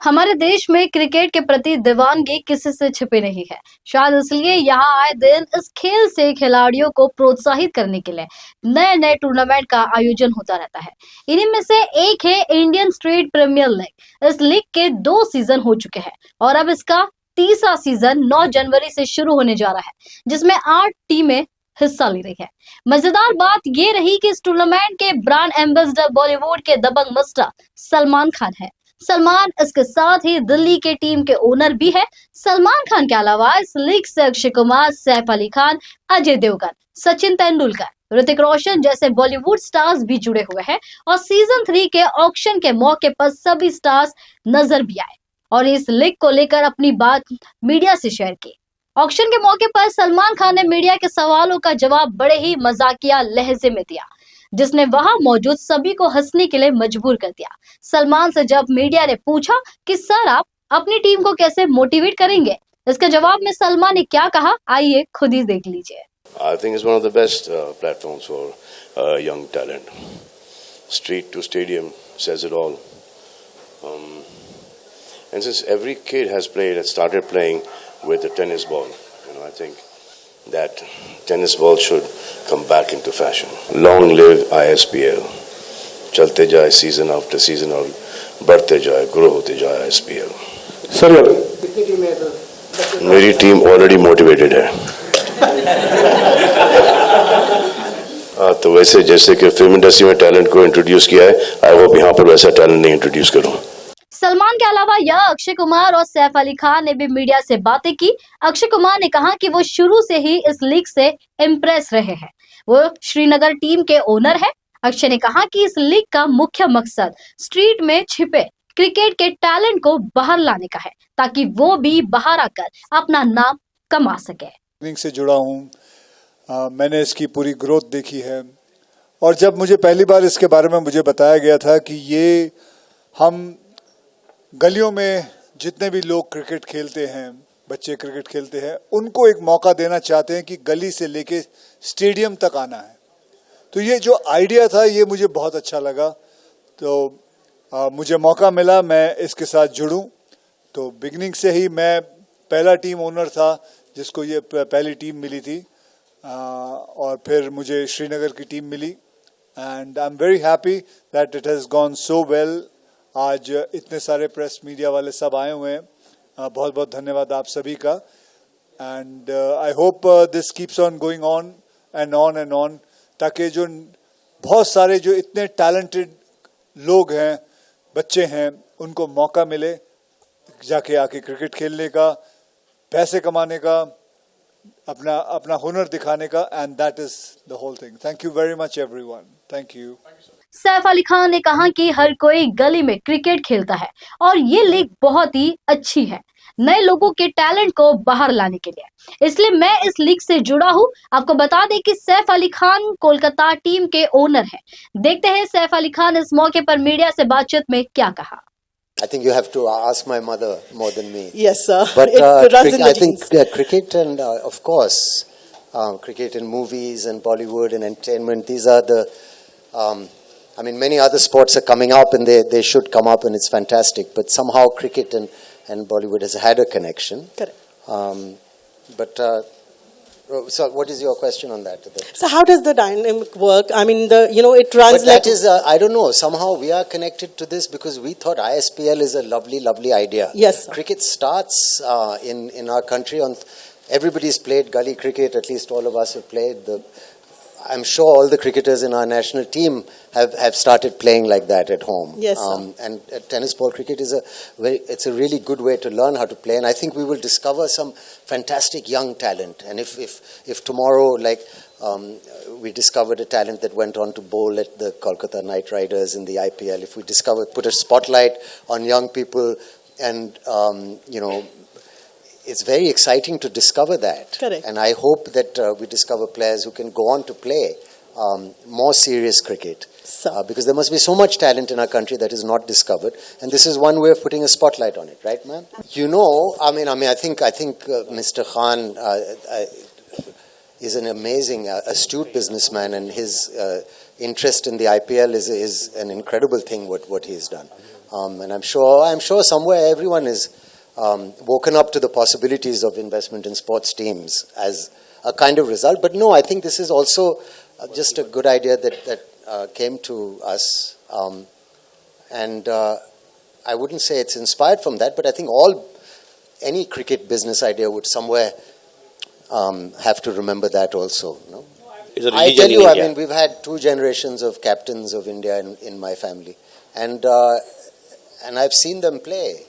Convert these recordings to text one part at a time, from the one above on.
हमारे देश में क्रिकेट के प्रति दीवानगी किसी से छिपी नहीं है। शायद इसलिए यहाँ आए दिन इस खेल से खिलाड़ियों को प्रोत्साहित करने के लिए नए नए टूर्नामेंट का आयोजन होता रहता है। इन्हीं में से एक है इंडियन स्ट्रीट प्रीमियर लीग। इस लीग के 2 सीजन हो चुके हैं और अब इसका तीसरा सीजन 9 जनवरी से शुरू होने जा रहा है, जिसमें 8 टीमें हिस्सा ले रही है। मजेदार बात ये रही कि इस टूर्नामेंट के ब्रांड एम्बेसडर बॉलीवुड के दबंग मास्टर सलमान खान है। सलमान इसके साथ ही दिल्ली के टीम के ओनर भी है। सलमान खान के अलावा इस लीग से अक्षय कुमार, सैफ अली खान, अजय देवगन, सचिन तेंदुलकर, ऋतिक रोशन जैसे बॉलीवुड स्टार्स भी जुड़े हुए हैं और सीजन 3 के ऑक्शन के मौके पर सभी स्टार्स नजर भी आए और इस लीग को लेकर अपनी बात मीडिया से शेयर की। ऑक्शन के मौके पर सलमान खान ने मीडिया के सवालों का जवाब बड़े ही मजाकिया लहजे में दिया, जिसने वहां मौजूद सभी को हंसने के लिए मजबूर कर दिया। सलमान से जब मीडिया ने पूछा कि सर आप अपनी टीम को कैसे मोटिवेट करेंगे, इसके जवाब में सलमान ने क्या कहा, आइए खुद ही देख लीजिए। I think it's one of the best platforms for young talent. Street to stadium says it all. And since every kid has started playing with a tennis ball, I think that tennis ball should come back into fashion. Long live ISPL. चलते जाए season after season और बढ़ते जाए, grow होते जाए ISPL. Sir मेरी team already motivated है. तो वैसे जैसे कि फिल्म इंडस्ट्री में टैलेंट को इंट्रोड्यूस किया है, आई होप यहाँ पर वैसा टैलेंट नहीं इंट्रोड्यूस करूँ. सलमान के अलावा यह अक्षय कुमार और सैफ अली खान ने भी मीडिया से बातें की। अक्षय कुमार ने कहा कि वो शुरू से ही इस लीग से इम्प्रेस रहे हैं। वो श्रीनगर टीम के ओनर है। अक्षय ने कहा कि इस लीग का मुख्य मकसद स्ट्रीट में छिपे क्रिकेट के टैलेंट को बाहर लाने का है, ताकि वो भी बाहर आकर अपना नाम कमा सके। से जुड़ा हूँ, मैंने इसकी पूरी ग्रोथ देखी है और जब मुझे पहली बार इसके बारे में मुझे बताया गया था कि ये हम गलियों में जितने भी लोग क्रिकेट खेलते हैं, बच्चे क्रिकेट खेलते हैं, उनको एक मौका देना चाहते हैं कि गली से लेके स्टेडियम तक आना है। तो ये जो आइडिया था ये मुझे बहुत अच्छा लगा। तो मुझे मौका मिला मैं इसके साथ जुड़ूं। तो बिगनिंग से ही मैं पहला टीम ओनर था जिसको ये पहली टीम मिली थी और फिर मुझे श्रीनगर की टीम मिली and I am very happy that it has gone so well. आज इतने सारे प्रेस मीडिया वाले सब आए हुए हैं, बहुत बहुत धन्यवाद आप सभी का and I hope this keeps on going on and on and on, ताकि जो बहुत सारे जो इतने टैलेंटेड लोग हैं, बच्चे हैं, उनको मौका मिले जाके आके क्रिकेट खेलने का, पैसे कमाने का, अपना हुनर दिखाने का and that is the whole thing. Thank you very much everyone. Thank you. Saif Ali Khan ने कहा कि हर कोई गली में क्रिकेट खेलता है और ये लीग बहुत ही अच्छी है नए लोगों के टैलेंट को बाहर लाने के लिए, इसलिए मैं इस लीग से जुड़ा हूं। आपको बता दें कि सैफ अली खान कोलकाता टीम के ओनर हैं। देखते हैं सैफ अली खान इस मौके पर मीडिया से बातचीत में क्या कहा। I think you have to ask my mother more than me. Yes, sir. But I think cricket and of course, cricket and movies and Bollywood and entertainment. These are the, I mean, many other sports are coming up and they should come up and it's fantastic. But somehow cricket and Bollywood has had a connection. Correct. So what is your question on that? So how does the dynamic work? I mean, it runs but like... that is, I don't know, somehow we are connected to this because we thought ISPL is a lovely, lovely idea. Yes, sir. Cricket starts in our country on, everybody's played gully cricket, at least all of us have played. I'm sure all the cricketers in our national team have started playing like that at home. Yes, sir. And tennis ball cricket is it's a really good way to learn how to play. And I think we will discover some fantastic young talent. And if tomorrow, like we discovered a talent that went on to bowl at the Kolkata Knight Riders in the IPL, if we put a spotlight on young people and, it's very exciting to discover that. Correct. And I hope that we discover players who can go on to play more serious cricket. Because there must be so much talent in our country that is not discovered, and this is one way of putting a spotlight on it, right, ma'am? I think Mr. Khan is an amazing, astute businessman, and his interest in the IPL is an incredible thing what he's done. And I'm sure somewhere everyone is woken up to the possibilities of investment in sports teams as a kind of result. But no, I think this is also just a good idea that came to us. And I wouldn't say it's inspired from that, but I think any cricket business idea would somewhere have to remember that also. No? It's a I religion tell in you, I India. mean, we've had 2 generations of captains of India in my family, and I've seen them play.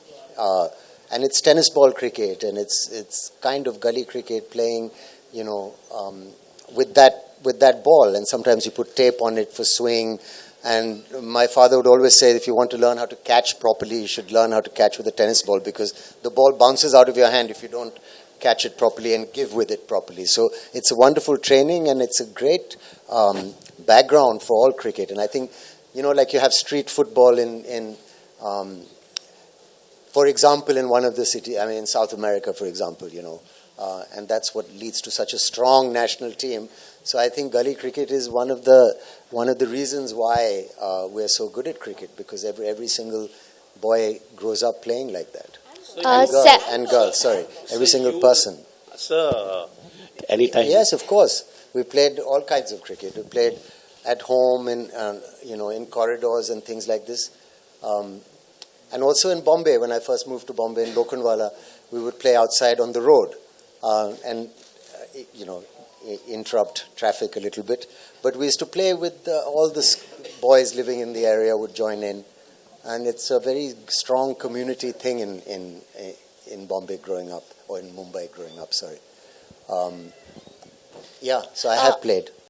And it's tennis ball cricket, and it's kind of gully cricket playing, with that ball. And sometimes you put tape on it for swing. And my father would always say, if you want to learn how to catch properly, you should learn how to catch with a tennis ball, because the ball bounces out of your hand if you don't catch it properly and give with it properly. So it's a wonderful training, and it's a great background for all cricket. And I think, like you have street football for example, in one of the cities, I mean, in South America, for example, and that's what leads to such a strong national team. So I think gully cricket is one of the reasons why we're so good at cricket, because every single boy grows up playing like that. And girl, sorry, every single person. Sir, anytime. Yes, of course. We played all kinds of cricket. We played at home, in corridors and things like this. And also in Bombay, when I first moved to Bombay, in Lokhandwala, we would play outside on the road and interrupt traffic a little bit. But we used to play with all the boys living in the area would join in. And it's a very strong community thing in Bombay growing up, or in Mumbai growing up, sorry. So I have played.